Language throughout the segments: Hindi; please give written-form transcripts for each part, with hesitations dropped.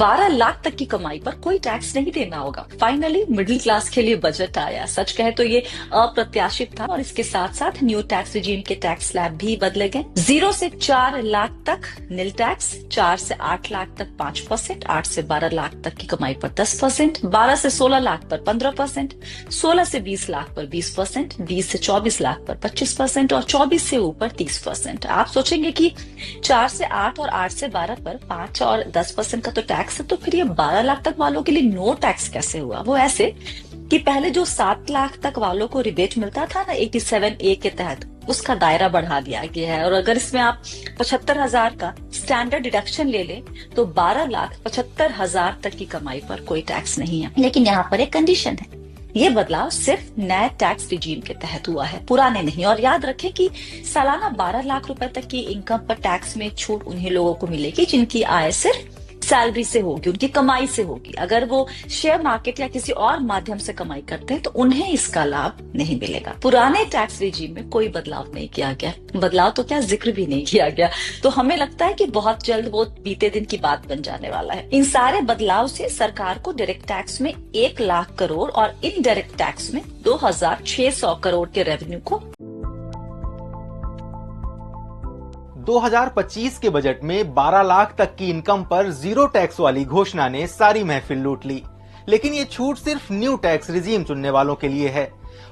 12 लाख तक की कमाई पर कोई टैक्स नहीं देना होगा। फाइनली मिडिल क्लास के लिए बजट आया। सच कहे तो ये अप्रत्याशित था और इसके साथ साथ न्यू टैक्स रिजीम के टैक्स स्लैब भी बदले गए। 0 से 4 लाख तक नील टैक्स, 4 से 8 लाख तक 5%, 8 से 12 लाख तक की कमाई पर 10%, 12 से 16 लाख पर 15%, 16 से 20 लाख पर 20%, 20 से 24 लाख पर 25% और 24 से ऊपर 30%। आप सोचेंगे कि 4 से 8 और 8 से 12 पर 5 और 10% का तो टैक्स है, तो फिर ये 12 लाख तक वालों के लिए नो टैक्स कैसे हुआ? वो ऐसे कि पहले जो 7 लाख तक वालों को रिबेट मिलता था ना 87A के तहत, उसका दायरा बढ़ा दिया गया है। और अगर इसमें आप 75,000 का स्टैंडर्ड डिडक्शन ले लें तो 12,75,000 तक की कमाई पर कोई टैक्स नहीं है। लेकिन यहाँ पर एक कंडीशन है, ये बदलाव सिर्फ नए टैक्स रिजीम के तहत हुआ है, पुराने नहीं। और याद रखें कि सालाना 12 लाख रुपए तक की इनकम पर टैक्स में छूट उन्हीं लोगों को मिलेगी जिनकी आय सिर्फ सैलरी से होगी, उनकी कमाई से होगी। अगर वो शेयर मार्केट या किसी और माध्यम से कमाई करते हैं तो उन्हें इसका लाभ नहीं मिलेगा। पुराने टैक्स रिजीम में कोई बदलाव नहीं किया गया, बदलाव तो क्या जिक्र भी नहीं किया गया। तो हमें लगता है कि बहुत जल्द वो बीते दिन की बात बन जाने वाला है। इन सारे बदलाव से सरकार को डायरेक्ट टैक्स में 1 लाख करोड़ और इनडायरेक्ट टैक्स में 2,600 करोड़ के रेवेन्यू को 2025 के बजट में 12 लाख तक की इनकम पर जीरो टैक्स वाली घोषणा ने सारी महफिल लूट ली। लेकिन ये छूट सिर्फ न्यू टैक्स रिजीम चुनने वालों के लिए है।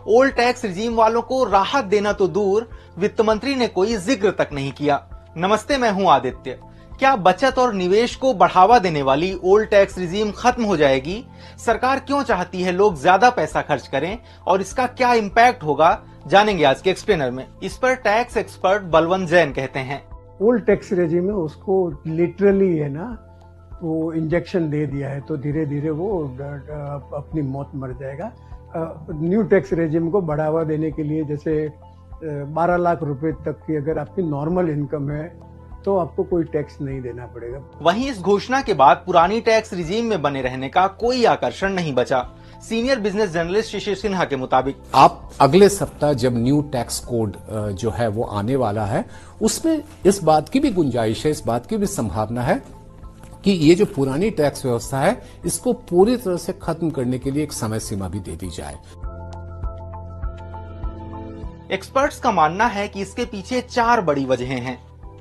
ओल्ड टैक्स रिजीम वालों को राहत देना तो दूर, वित्त मंत्री ने कोई जिक्र तक नहीं किया। नमस्ते, मैं हूं आदित्य। क्या बचत और निवेश को बढ़ावा देने वाली ओल्ड टैक्स रिजीम खत्म हो जाएगी? सरकार क्यों चाहती है लोग ज्यादा पैसा खर्च करें और इसका क्या इम्पैक्ट होगा, जानेंगे आज के एक्सप्लेनर में। इस पर टैक्स एक्सपर्ट बलवंत जैन कहते हैं, ओल्ड टैक्स रेजिम में उसको लिटरली है ना वो इंजेक्शन दे दिया है, तो धीरे धीरे वो अपनी मौत मर जाएगा। न्यू टैक्स रेजिम को बढ़ावा देने के लिए जैसे 12 लाख रुपए तक की अगर आपकी नॉर्मल इनकम है तो आपको कोई टैक्स नहीं देना पड़ेगा। वहीं इस घोषणा के बाद पुरानी टैक्स रिजीम में बने रहने का कोई आकर्षण नहीं बचा। Senior business journalist Shishir Sinha के मुताबिक आप अगले सप्ताह जब न्यू टैक्स कोड जो है वो आने वाला है, उसमें इस बात की भी गुंजाइश है, इस बात की भी संभावना है कि ये जो पुरानी टैक्स व्यवस्था है इसको पूरी तरह से खत्म करने के लिए एक समय सीमा भी दे दी जाए। एक्सपर्ट्स का मानना है कि इसके पीछे 4 बड़ी वजहें हैं।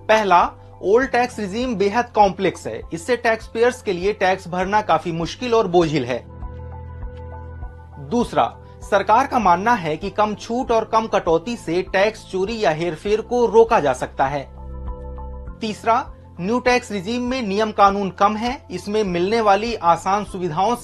पहला, ओल्ड टैक्स रिजीम बेहद कॉम्प्लेक्स है। इससे टैक्स पेयर्स के लिए टैक्स भरना काफी मुश्किल और बोझिल है। दूसरा, सरकार का मानना है कि कम छूट और कम कटौती से टैक्स चोरी या हेरफेर को रोका जा सकता है। तीसरा, न्यू टैक्स रिजीम में नियम कानून कम है। इसमें मिलने वाली आसान सुविधाओं